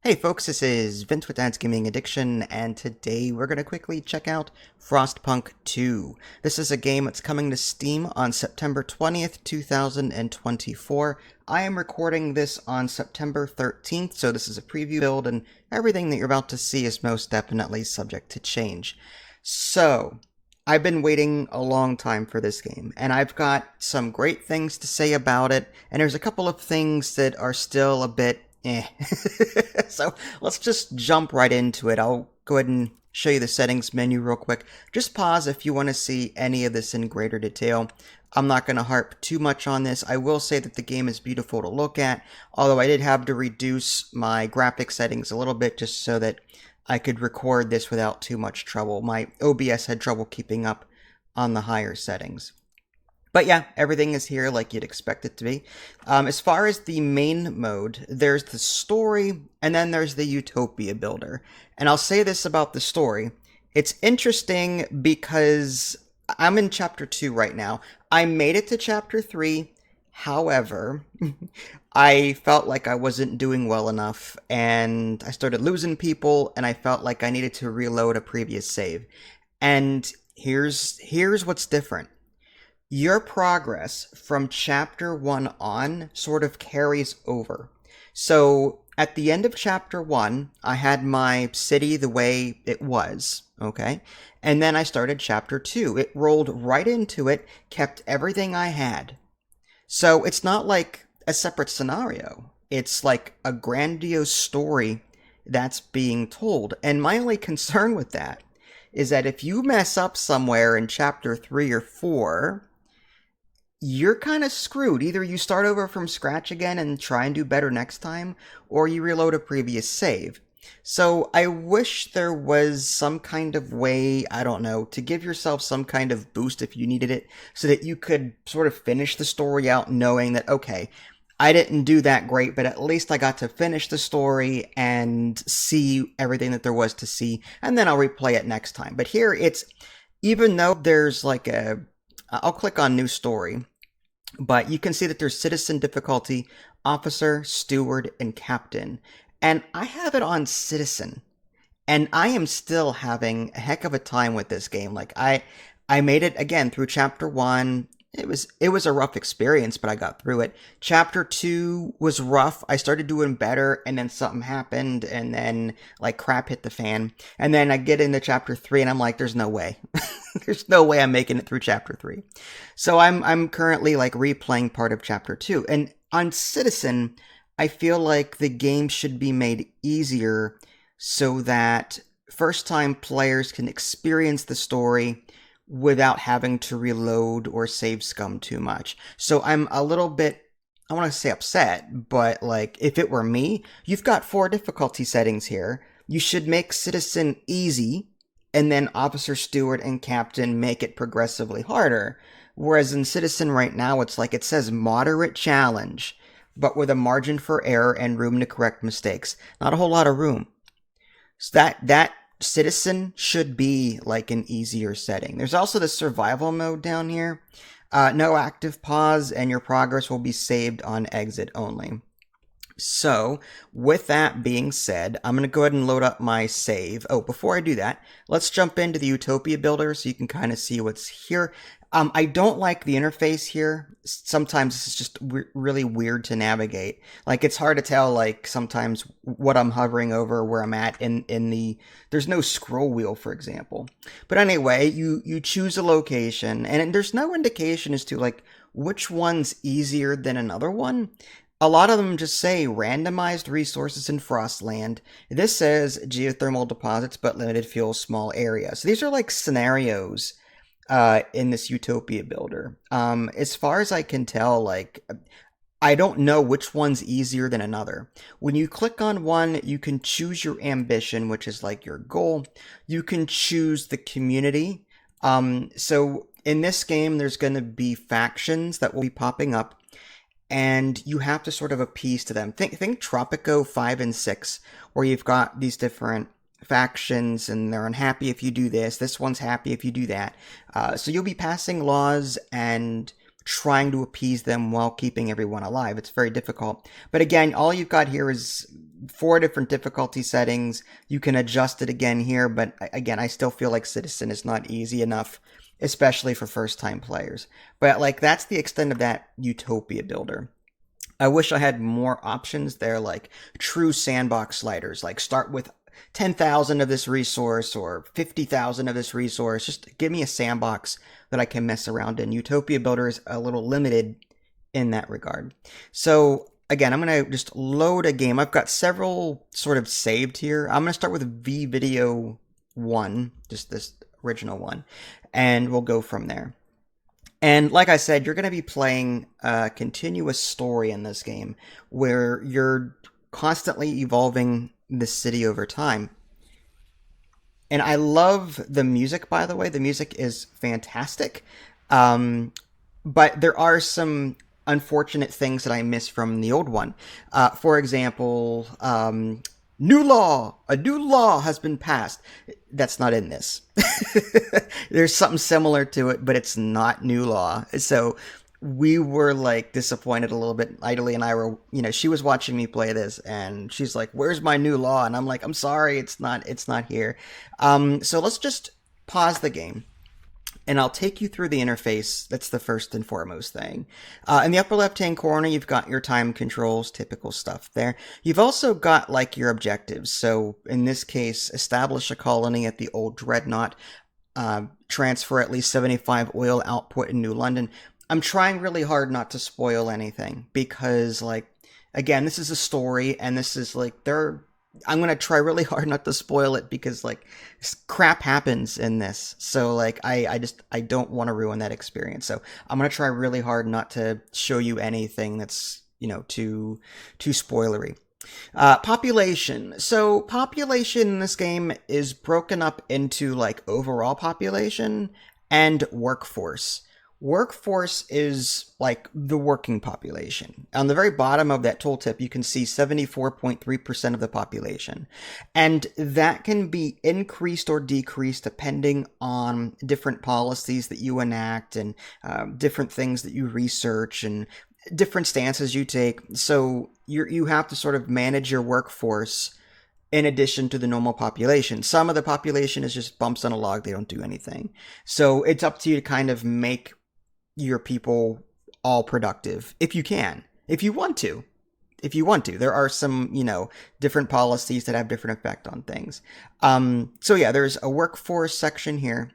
Hey folks, this is Vince with Dad's Gaming Addiction, and today we're going to quickly check out Frostpunk 2. This is a game that's coming to Steam on September 20th, 2024. I am recording this on September 13th, so this is a preview build, and everything that you're about to see is most definitely subject to change. So, I've been waiting a long time for this game, and I've got some great things to say about it, and there's a couple of things that are still a bit so let's just jump right into it. I'll go ahead and show you the settings menu real quick. Just pause if you want to see any of this in greater detail. I'm not going to harp too much on this. I will say that the game is beautiful to look at, although I did have to reduce my graphic settings a little bit just so that I could record this without too much trouble. My OBS had trouble keeping up on the higher settings. But yeah, everything is here like you'd expect it to be. As far as the main mode, there's the story, and then there's the Utopia builder. And I'll say this about the story. It's interesting because I'm in Chapter 2 right now. I made it to Chapter 3. However, I felt like I wasn't doing well enough, and I started losing people, and I felt like I needed to reload a previous save. And here's what's different. Your progress from Chapter 1 on sort of carries over. So, at the end of Chapter 1, I had my city the way it was, okay? And then I started Chapter 2. It rolled right into it, kept everything I had. So, it's not like a separate scenario. It's like a grandiose story that's being told. And my only concern with that is that if you mess up somewhere in Chapter 3 or 4... you're kind of screwed. Either you start over from scratch again and try and do better next time, or you reload a previous save. So I wish there was some kind of way, I don't know, to give yourself some kind of boost if you needed it, so that you could sort of finish the story out knowing that, okay, I didn't do that great, but at least I got to finish the story and see everything that there was to see, and then I'll replay it next time. But here it's, even though there's like I'll click on New Story, but you can see that there's Citizen difficulty, Officer, Steward, and Captain. And I have it on Citizen, and I am still having a heck of a time with this game. Like, I made it, again, through Chapter 1. It was a rough experience, but I got through it. Chapter 2 was rough. I started doing better, and then something happened, and then, like, crap hit the fan. And then I get into Chapter 3, and I'm like, there's no way. There's no way I'm making it through Chapter 3. So I'm currently, like, replaying part of Chapter 2. And on Citizen, I feel like the game should be made easier so that first-time players can experience the story without having to reload or save scum too much. So I'm a little bit, I want to say upset, but like, if it were me, you've got 4 difficulty settings here. You should make Citizen easy, and then Officer, Steward, and Captain make it progressively harder. Whereas in Citizen right now, it's like, it says moderate challenge, but with a margin for error and room to correct mistakes. Not a whole lot of room. So that Citizen should be like an easier setting. There's also the survival mode down here. No active pause, and your progress will be saved on exit only. So, with that being said, I'm going to go ahead and load up my save. Oh, before I do that, let's jump into the Utopia builder so you can kind of see what's here. I don't like the interface here. Sometimes it's just really weird to navigate. Like, it's hard to tell, like, sometimes what I'm hovering over, where I'm at in the... There's no scroll wheel, for example. But anyway, you choose a location, and there's no indication as to, like, which one's easier than another one. A lot of them just say randomized resources in Frostland. This says geothermal deposits, but limited fuel, small areas. So these are like scenarios in this Utopia builder. As far as I can tell, like, I don't know which one's easier than another. When you click on one, you can choose your ambition, which is like your goal. You can choose the community. So in this game, there's going to be factions that will be popping up, and you have to sort of appease to them. Think Tropico 5 and 6, where you've got these different factions, and they're unhappy if you do this. This one's happy if you do that. So you'll be passing laws and trying to appease them while keeping everyone alive. It's very difficult. But again, all you've got here is 4 different difficulty settings. You can adjust it again here, but again, I still feel like Citizen is not easy enough, especially for first-time players. But like, that's the extent of that Utopia builder. I wish I had more options there, like true sandbox sliders, like start with 10,000 of this resource or 50,000 of this resource. Just give me a sandbox that I can mess around in. Utopia Builder is a little limited in that regard. So again, I'm going to just load a game. I've got several sort of saved here. I'm going to start with VVideo 1, just this original one, and we'll go from there. And like I said, you're going to be playing a continuous story in this game where you're constantly evolving the city over time. And I love the music, by the way. The music is fantastic. But there are some unfortunate things that I miss from the old one. For example, new law! A new law has been passed. That's not in this. There's something similar to it, but it's not new law. So we were like disappointed a little bit. Idly and I were, she was watching me play this and she's like, "Where's my new law?" And I'm like, "I'm sorry, it's not here." So let's just pause the game and I'll take you through the interface. That's the first and foremost thing. In the upper left-hand corner, you've got your time controls, typical stuff there. You've also got like your objectives. So in this case, establish a colony at the old Dreadnought, transfer at least 75 oil output in New London. I'm trying really hard not to spoil anything because, like, again, this is a story and this is like, I'm going to try really hard not to spoil it because, like, crap happens in this. So, like, I don't want to ruin that experience. So I'm going to try really hard not to show you anything that's, too spoilery. Population. So population in this game is broken up into, like, overall population and workforce. Workforce is like the working population. On the very bottom of that tooltip, you can see 74.3% of the population. And that can be increased or decreased depending on different policies that you enact and different things that you research and different stances you take. So you have to sort of manage your workforce in addition to the normal population. Some of the population is just bumps on a log. They don't do anything. So it's up to you to kind of make your people all productive if you can, if you want to. There are some, different policies that have different effect on things. So yeah, there's a workforce section here.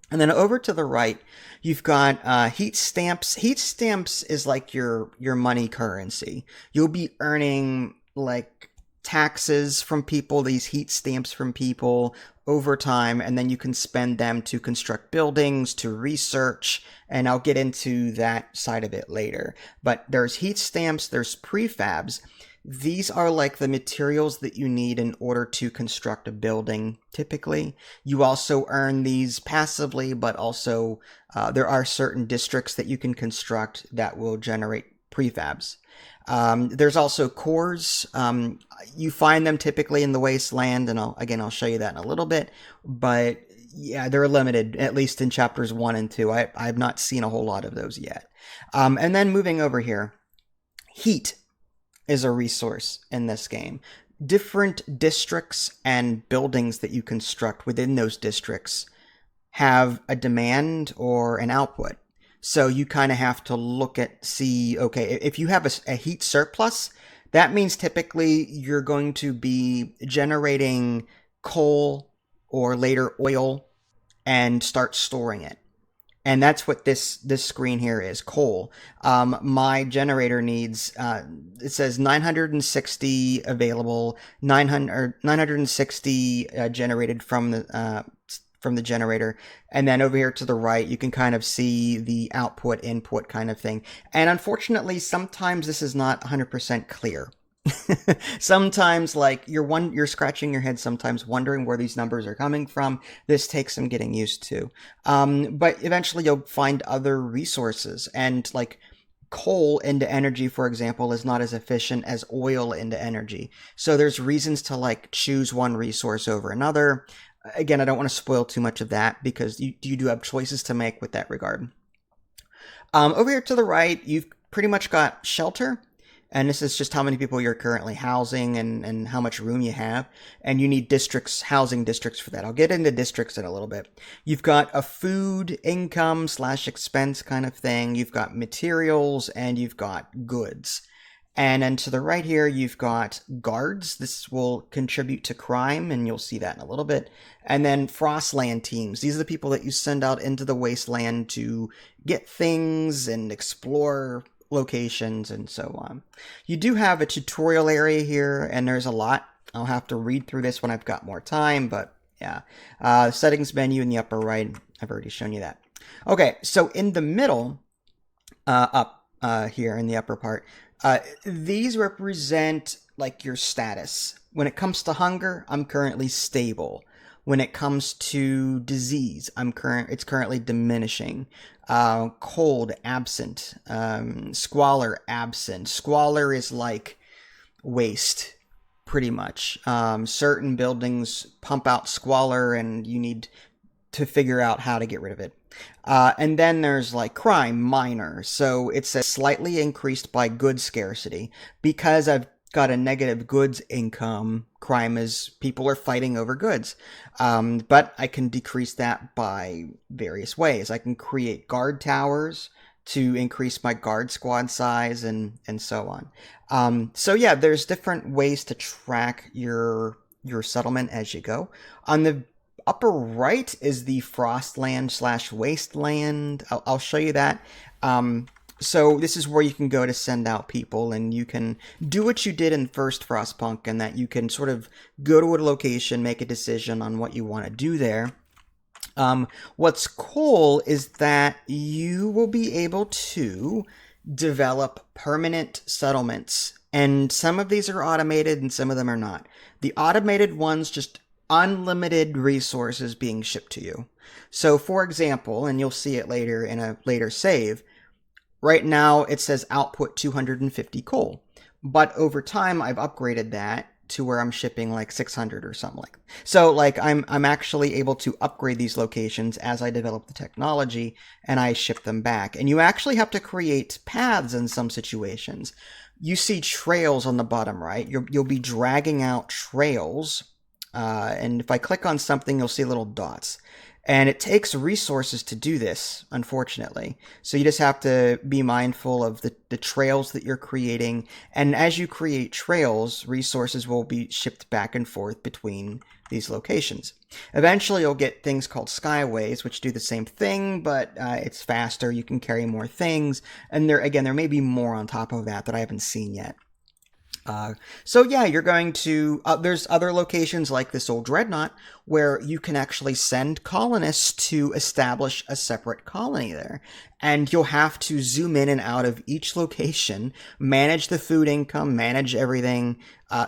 And then over to the right, you've got heat stamps. Heat stamps is like your money currency. You'll be earning like taxes from people, these heat stamps from people over time, and then you can spend them to construct buildings, to research, and I'll get into that side of it later. But there's heat stamps, there's prefabs. These are like the materials that you need in order to construct a building, typically. You also earn these passively, but also there are certain districts that you can construct that will generate prefabs. There's also cores. You find them typically in the wasteland, and I'll show you that in a little bit. But yeah, they're limited, at least in chapters 1 and 2. I've not seen a whole lot of those yet. And then moving over here, heat is a resource in this game. Different districts and buildings that you construct within those districts have a demand or an output. So you kind of have to look at, okay, if you have a heat surplus, that means typically you're going to be generating coal or later oil and start storing it. And that's what this screen here is, coal. My generator needs, it says 960 available, 960 generated from the generator. And then over here to the right, you can kind of see the output input kind of thing. And unfortunately, sometimes this is not 100% clear. Sometimes, like, you're scratching your head sometimes wondering where these numbers are coming from. This takes some getting used to. But eventually you'll find other resources, and like coal into energy, for example, is not as efficient as oil into energy. So there's reasons to like choose one resource over another. Again, I don't want to spoil too much of that because you do have choices to make with that regard. Over here to the right, you've pretty much got shelter. And this is just how many people you're currently housing and how much room you have. And you need districts, housing districts for that. I'll get into districts in a little bit. You've got a food income slash expense kind of thing. You've got materials and you've got goods. And then to the right here, you've got guards. This will contribute to crime, and you'll see that in a little bit. And then Frostland teams. These are the people that you send out into the wasteland to get things and explore locations and so on. You do have a tutorial area here, and there's a lot. I'll have to read through this when I've got more time, but yeah. Settings menu in the upper right, I've already shown you that. Okay, so in the middle, up here in the upper part, these represent like your status. When it comes to hunger, I'm currently stable. When it comes to disease, it's currently diminishing. Cold, absent. Squalor, absent. Squalor is like waste, pretty much. Certain buildings pump out squalor, and you need to figure out how to get rid of it. And then there's like crime, minor. So it's a slightly increased by goods scarcity. Because I've got a negative goods income, crime is people are fighting over goods. But I can decrease that by various ways. I can create guard towers to increase my guard squad size and so on. So yeah, there's different ways to track your settlement as you go. On the upper right is the Frostland / Wasteland. I'll show you that. So this is where you can go to send out people, and you can do what you did in first Frostpunk, and that you can sort of go to a location, make a decision on what you want to do there. What's cool is that you will be able to develop permanent settlements, and some of these are automated and some of them are not. The automated ones just unlimited resources being shipped to you. So for example, and you'll see it later in a later save, right now it says output 250 coal, but over time I've upgraded that to where I'm shipping like 600 or something like that. So like I'm actually able to upgrade these locations as I develop the technology, and I ship them back. And you actually have to create paths in some situations. You see trails on the bottom right. You'll be dragging out trails. And if I click on something, you'll see little dots. And it takes resources to do this, unfortunately. So you just have to be mindful of the trails that you're creating. And as you create trails, resources will be shipped back and forth between these locations. Eventually, you'll get things called skyways, which do the same thing, but it's faster. You can carry more things. And there may be more on top of that I haven't seen yet. So yeah, you're going to, there's other locations like this old dreadnought where you can actually send colonists to establish a separate colony there. And you'll have to zoom in and out of each location, manage the food income, manage everything.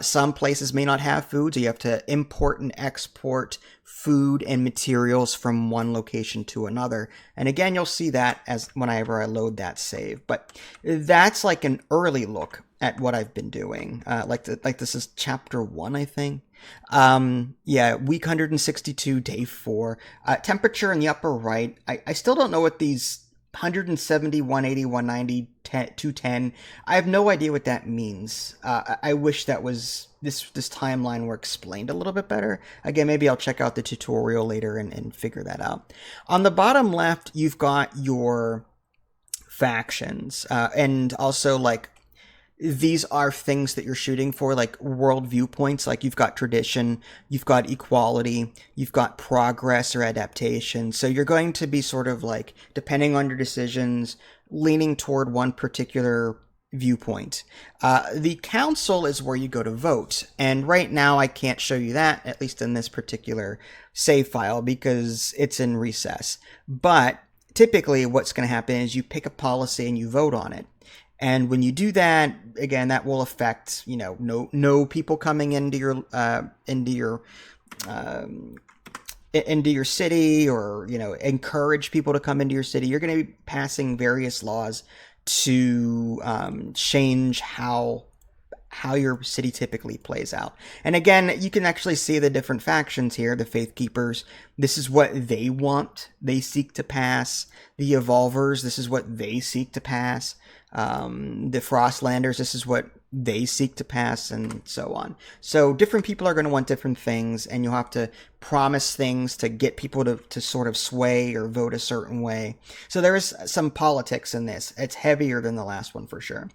Some places may not have food, so you have to import and export food and materials from one location to another. And again, you'll see that as whenever I load that save. But that's like an early look at what I've been doing. Like this is chapter 1, I think. Yeah, week 162, day 4. Temperature in the upper right. I still don't know what these 170, 180, 190, 210. I have no idea what that means. I wish that was this timeline were explained a little bit better. Again, maybe I'll check out the tutorial later and figure that out. On the bottom left, you've got your factions, and also like these are things that you're shooting for, like world viewpoints. Like you've got tradition, you've got equality, you've got progress or adaptation. So you're going to be sort of like, depending on your decisions, leaning toward one particular viewpoint. The council is where you go to vote. And right now I can't show you that, at least in this particular save file, because it's in recess. But typically what's going to happen is you pick a policy and you vote on it. And when you do that, again, that will affect, no people coming into your city, or, encourage people to come into your city. You're going to be passing various laws to change how how your city typically plays out. And again, you can actually see the different factions here. The Faith Keepers, this is what they want, they seek to pass. The Evolvers, this is what they seek to pass. The Frostlanders, this is what they seek to pass, and so on. So different people are going to want different things, and you'll have to promise things to get people to sort of sway or vote a certain way. So there is some politics in this. It's heavier than the last one for sure.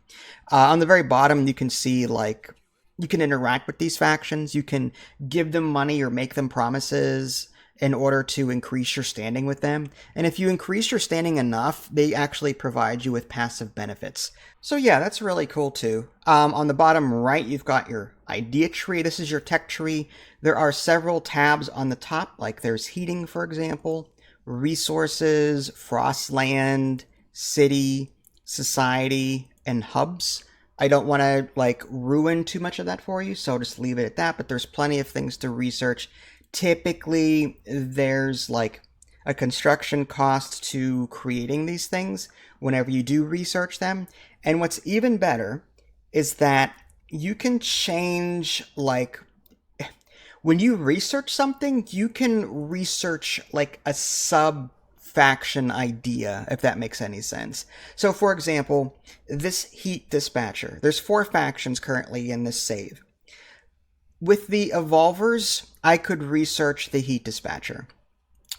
On the very bottom, you can see like you can interact with these factions. You can give them money or make them promises in order to increase your standing with them. And if you increase your standing enough, they actually provide you with passive benefits. So yeah, that's really cool too. On the bottom right, you've got your idea tree. This is your tech tree. There are several tabs on the top, like there's heating, for example, resources, Frostland, city, society, and hubs. I don't want to like ruin too much of that for you, so I'll just leave it at that, but there's plenty of things to research. Typically, there's like a construction cost to creating these things whenever you do research them. And what's even better is that you can change, like, when you research something, you can research like a sub-faction idea, if that makes any sense. So, for example, this heat dispatcher, there's 4 factions currently in this save. With the Evolvers, I could research the heat dispatcher.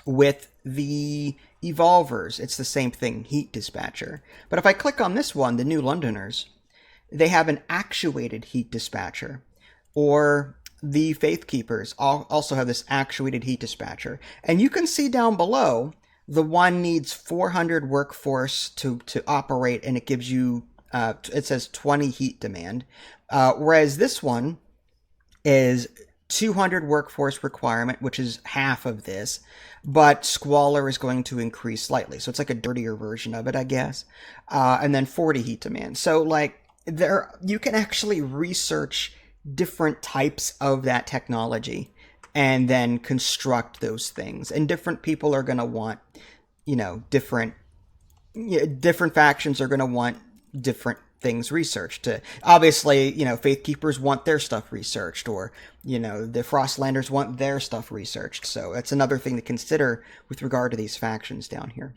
With the Evolvers, it's the same thing, heat dispatcher. But if I click on this one, the New Londoners, they have an actuated heat dispatcher. Or the Faith Keepers also have this actuated heat dispatcher. And you can see down below, the one needs 400 workforce to operate, and it gives you, it says 20 heat demand. Whereas this one is 200 workforce requirement, which is half of this, but Squalor is going to increase slightly. So it's like a dirtier version of it, I guess. And then 40 heat demand. So like you can actually research different types of that technology and then construct those things. And different people are going to want, different factions are going to want different things researched. Obviously, Faith Keepers want their stuff researched, or, the Frostlanders want their stuff researched. So that's another thing to consider with regard to these factions down here.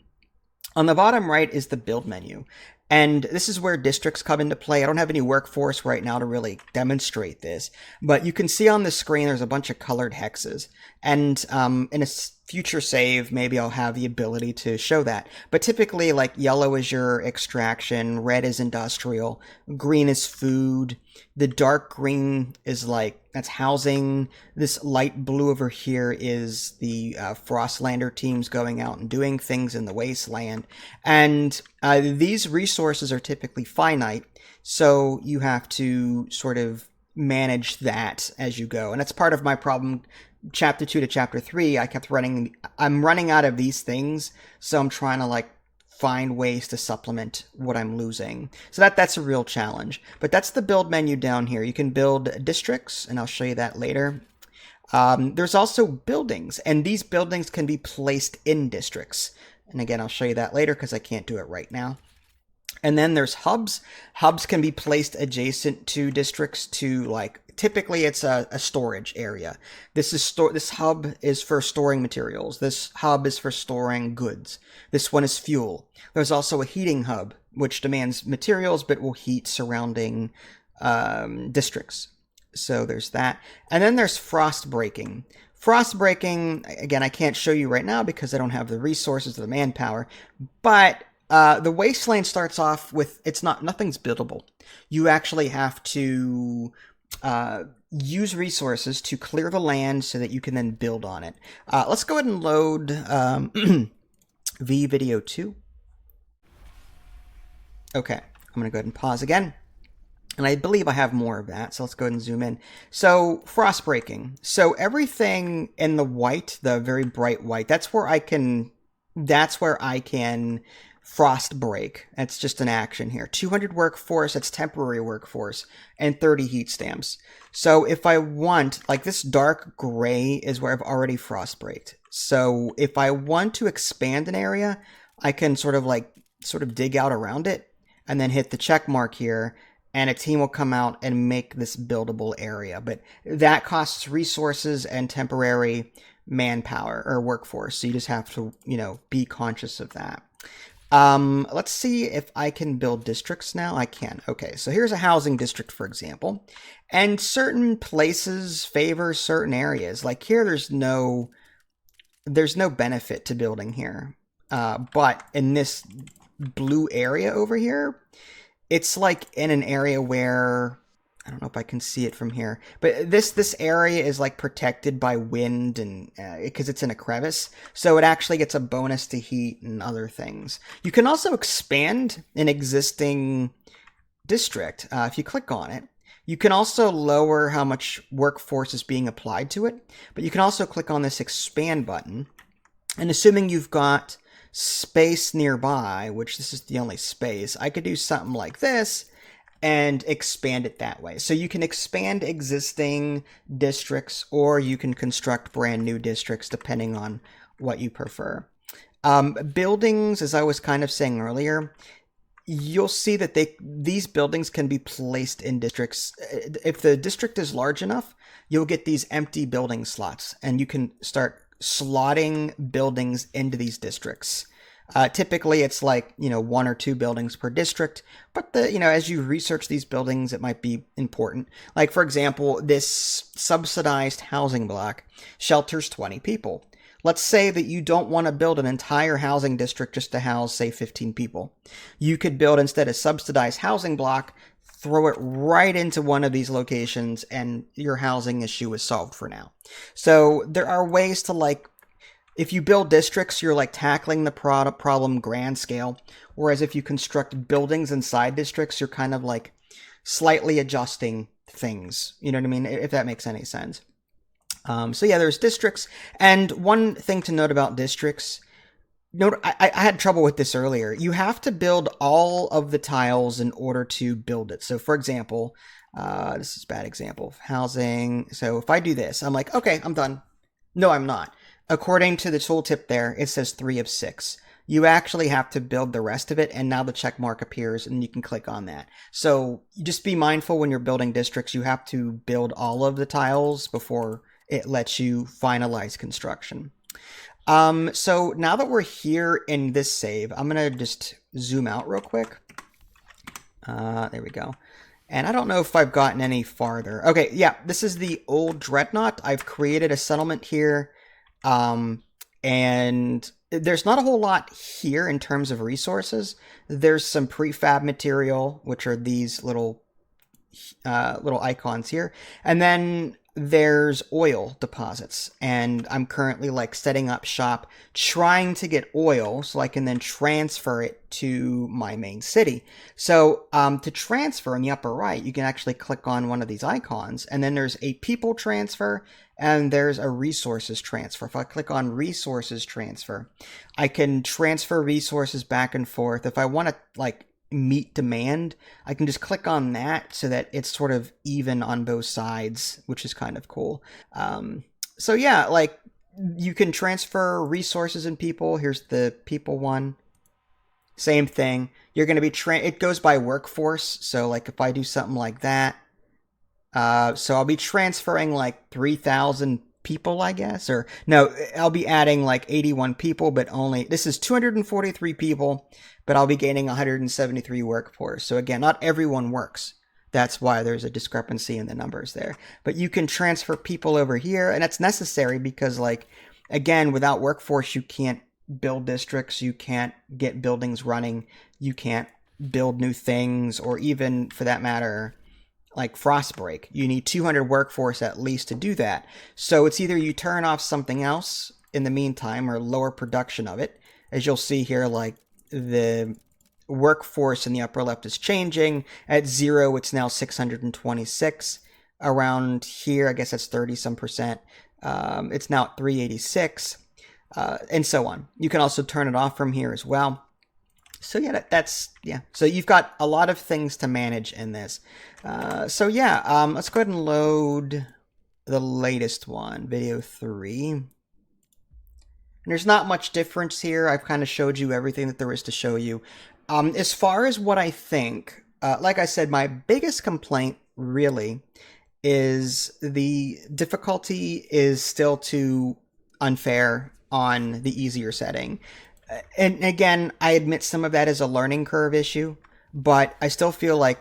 On the bottom right is the build menu. And this is where districts come into play. I don't have any workforce right now to really demonstrate this, but you can see on the screen there's a bunch of colored hexes. And in a future save, maybe I'll have the ability to show that. But typically, like, yellow is your extraction, red is industrial, green is food, the dark green is that's housing, this light blue over here is the Frostlander teams going out and doing things in the wasteland. And these resources are typically finite, so you have to sort of manage that as you go. And that's part of my problem. Chapter 2 to Chapter 3, I'm running out of these things, so I'm trying to find ways to supplement what I'm losing. So that's a real challenge. But that's the build menu down here. You can build districts, and I'll show you that later. There's also buildings, and these buildings can be placed in districts. And again, I'll show you that later because I can't do it right now. And then there's hubs. Hubs can be placed adjacent to districts to typically it's a storage area. This hub is for storing materials. This hub is for storing goods. This one is fuel. There's also a heating hub, which demands materials but will heat surrounding districts. So there's that. And then there's frost breaking. Frost breaking, again, I can't show you right now because I don't have the resources or the manpower, but the wasteland starts off with, nothing's buildable. You actually have to use resources to clear the land so that you can then build on it. Let's go ahead and load V video 2. Okay, I'm going to go ahead and pause again. And I believe I have more of that, so let's go ahead and zoom in. So, frost breaking. So everything in the white, the very bright white, that's where I can frost break. That's just an action here. 200 workforce, that's temporary workforce, and 30 heat stamps. So if I want, this dark gray is where I've already frost braked. So if I want to expand an area, I can sort of dig out around it and then hit the check mark here and a team will come out and make this buildable area. But that costs resources and temporary manpower or workforce. So you just have to, be conscious of that. Let's see if I can build districts now. I can. Okay, so here's a housing district, for example. And certain places favor certain areas. Like here, there's no benefit to building here. But in this blue area over here, it's like in an area where, I don't know if I can see it from here, but this area is like protected by wind and because it's in a crevice, so it actually gets a bonus to heat and other things. You can also expand an existing district if you click on it. You can also lower how much workforce is being applied to it, but you can also click on this expand button, and assuming you've got space nearby, which this is the only space, I could do something like this and expand it that way. So you can expand existing districts, or you can construct brand new districts depending on what you prefer. Buildings, as I was kind of saying earlier, you'll see that these buildings can be placed in districts. If the district is large enough, you'll get these empty building slots, and you can start slotting buildings into these districts. Typically, it's like, 1 or 2 buildings per district, but as you research these buildings, it might be important. Like, for example, this subsidized housing block shelters 20 people. Let's say that you don't want to build an entire housing district just to house, say, 15 people. You could build, instead, a subsidized housing block, throw it right into one of these locations, and your housing issue is solved for now. So there are ways to, if you build districts, you're tackling the problem grand scale. Whereas if you construct buildings inside districts, you're kind of slightly adjusting things. You know what I mean? If that makes any sense. So yeah, there's districts. And one thing to note about districts, I had trouble with this earlier. You have to build all of the tiles in order to build it. So for example, this is a bad example of housing. So if I do this, I'm like, okay, I'm done. No, I'm not. According to the tooltip there, it says 3 of 6. You actually have to build the rest of it, and now the check mark appears, and you can click on that. So just be mindful when you're building districts, you have to build all of the tiles before it lets you finalize construction. So now that we're here in this save, I'm going to just zoom out real quick. There we go. And I don't know if I've gotten any farther. Okay, yeah, this is the old Dreadnought. I've created a settlement here. And there's not a whole lot here in terms of resources. There's some prefab material, which are these little icons here. And then there's oil deposits, and I'm currently setting up shop, trying to get oil so I can then transfer it to my main city. So to transfer in the upper right, you can actually click on one of these icons, and then there's a people transfer and there's a resources transfer. If I click on resources transfer, I can transfer resources back and forth. If I want to meet demand, I can just click on that so that it's sort of even on both sides, which is kind of cool. So yeah, you can transfer resources and people. Here's the people one. Same thing. You're going to be it goes by workforce. So if I do something like that, so I'll be transferring 3,000 people, I guess, or no, I'll be adding 81 people, but this is 243 people, but I'll be gaining 173 workforce. So again, not everyone works. That's why there's a discrepancy in the numbers there. But you can transfer people over here, and that's necessary because again, without workforce, you can't build districts, you can't get buildings running, you can't build new things, or even for that matter, Frostbreak. You need 200 workforce at least to do that. So it's either you turn off something else in the meantime or lower production of it. As you'll see here, the workforce in the upper left is changing. At 0, it's now 626. Around here, I guess that's 30 some percent. It's now at 386, and so on. You can also turn it off from here as well. So yeah, yeah. So you've got a lot of things to manage in this. So yeah, let's go ahead and load the latest one, video 3. And there's not much difference here. I've kind of showed you everything that there is to show you. As far as what I think, Like I said, my biggest complaint really is the difficulty is still too unfair on the easier setting. And again, I admit some of that is a learning curve issue, but I still feel like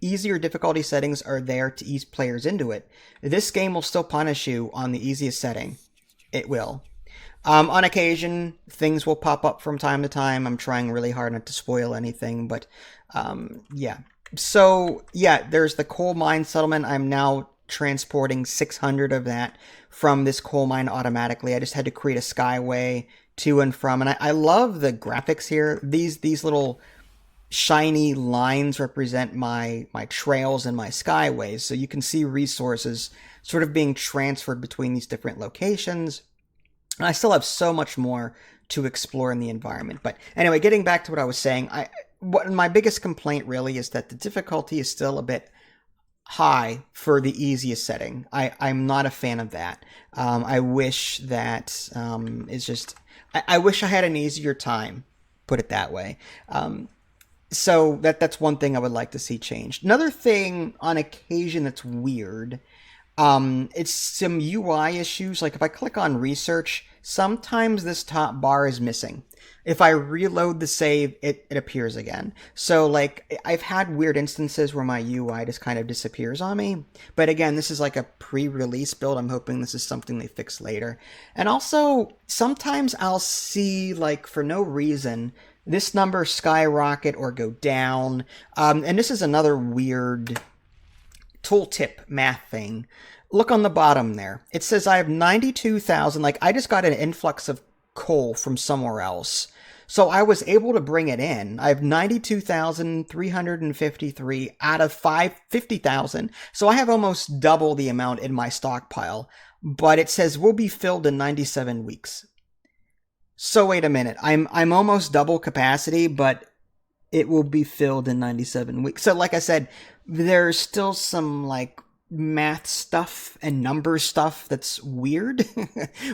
easier difficulty settings are there to ease players into it. This game will still punish you on the easiest setting. It will. On occasion, things will pop up from time to time. I'm trying really hard not to spoil anything, but yeah. So, yeah, there's the coal mine settlement. I'm now transporting 600 of that from this coal mine automatically. I just had to create a skyway to and from, and I love the graphics here. These little shiny lines represent my trails and my skyways, so you can see resources sort of being transferred between these different locations. And I still have so much more to explore in the environment. But anyway, getting back to what I was saying, what my biggest complaint really is that the difficulty is still a bit high for the easiest setting. I'm not a fan of that. I wish that it's just... I wish I had an easier time, put it that way. So that's one thing I would like to see changed. Another thing on occasion that's weird, it's some UI issues. Like if I click on research, sometimes this top bar is missing. If I reload the save, it appears again. So like I've had weird instances where my UI just kind of disappears on me. But again, this is like a pre-release build. I'm hoping this is something they fix later. And also sometimes I'll see, like, for no reason, this number skyrocket or go down. And this is another weird tooltip math thing. Look on the bottom there. It says I have 92,000. Like I just got an influx of coal from somewhere else. So I was able to bring it in. I have 92,353 out of 50,000. So I have almost double the amount in my stockpile. But it says will be filled in 97 weeks. So wait a minute. I'm almost double capacity, but it will be filled in 97 weeks. So like I said, there's still some like math stuff and number stuff that's weird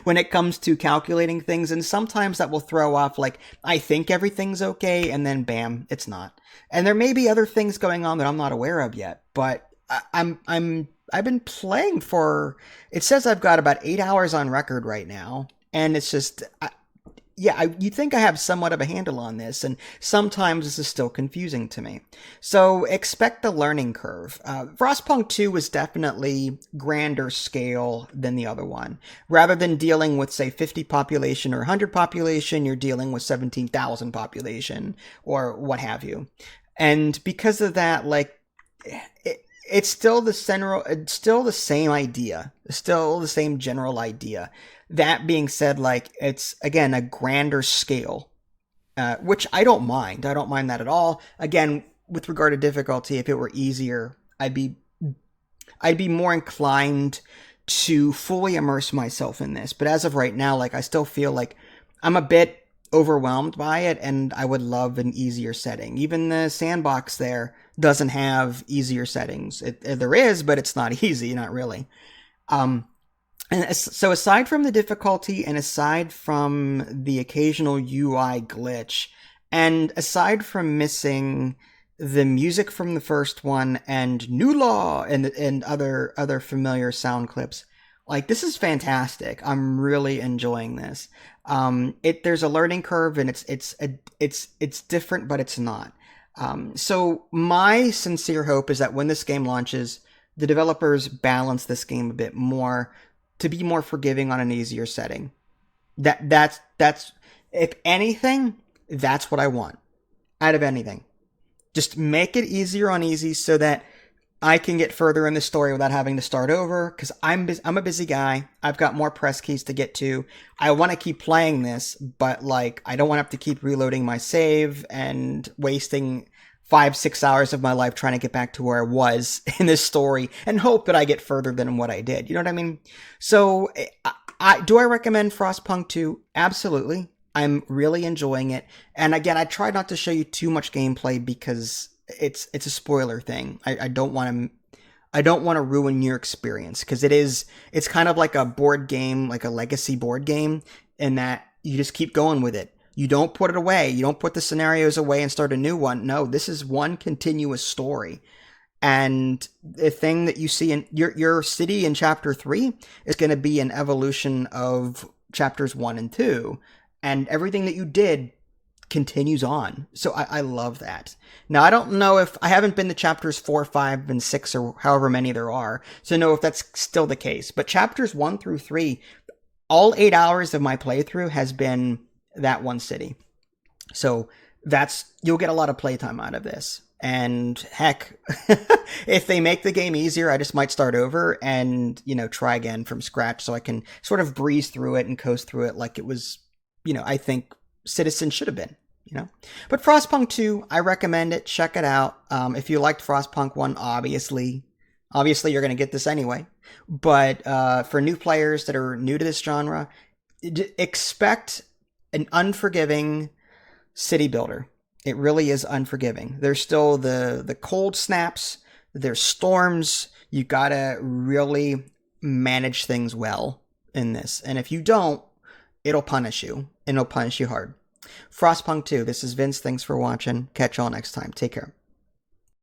when it comes to calculating things, and sometimes that will throw off, like, I think everything's okay, and then bam, it's not. And there may be other things going on that I'm not aware of yet, but I've been playing for, it says I've got about 8 hours on record right now, and it's just, you'd think I have somewhat of a handle on this, and sometimes this is still confusing to me. So expect a learning curve. Frostpunk 2 was definitely grander scale than the other one. Rather than dealing with, say, 50 population or 100 population, you're dealing with 17,000 population or what have you. And because of that, like, it's still the same idea. It's still the same general idea. That being said, like, it's, again, a grander scale, which I don't mind. I don't mind that at all. Again, with regard to difficulty, if it were easier, I'd be more inclined to fully immerse myself in this. But as of right now, like, I still feel like I'm a bit overwhelmed by it, and I would love an easier setting. Even the sandbox there doesn't have easier settings. There is, but it's not easy, not really. And so aside from the difficulty, and aside from the occasional UI glitch, and aside from missing the music from the first one and New Law and other familiar sound clips, like, this is fantastic. I'm really enjoying this. There's a learning curve, and it's different, but it's not. So my sincere hope is that when this game launches, the developers balance this game a bit more to be more forgiving on an easier setting. That's if anything, that's what I want out of anything. Just make it easier on easy so that I can get further in the story without having to start over, because I'm a busy guy. I've got more press keys to get to. I want to keep playing this, but, like, I don't want to have to keep reloading my save and wasting 5-6 hours of my life trying to get back to where I was in this story and hope that I get further than what I did. You know what I mean? So, do I recommend Frostpunk 2? Absolutely. I'm really enjoying it. And again, I try not to show you too much gameplay because it's a spoiler thing. I don't want to ruin your experience, because it's kind of like a board game, like a legacy board game, in that you just keep going with it. You don't put it away. You don't put the scenarios away and start a new one. No, this is one continuous story. And the thing that you see in your city in chapter 3 is going to be an evolution of chapters 1 and 2. And everything that you did continues on. So I love that. Now, I don't know if I haven't been to chapters 4, 5, and 6, or however many there are, to know if that's still the case. But chapters 1 through 3, all 8 hours of my playthrough has been that one city. So you'll get a lot of playtime out of this. And heck, if they make the game easier, I just might start over and, try again from scratch so I can sort of breeze through it and coast through it like it was, I think Citizen should have been. But Frostpunk 2, I recommend it. Check it out. If you liked Frostpunk 1, obviously you're going to get this anyway. But for new players that are new to this genre, expect an unforgiving city builder. It really is unforgiving. There's still the cold snaps. There's storms. You got to really manage things well in this. And if you don't, it'll punish you. And it'll punish you hard. Frostpunk 2, this is Vince. Thanks for watching. Catch y'all next time. Take care.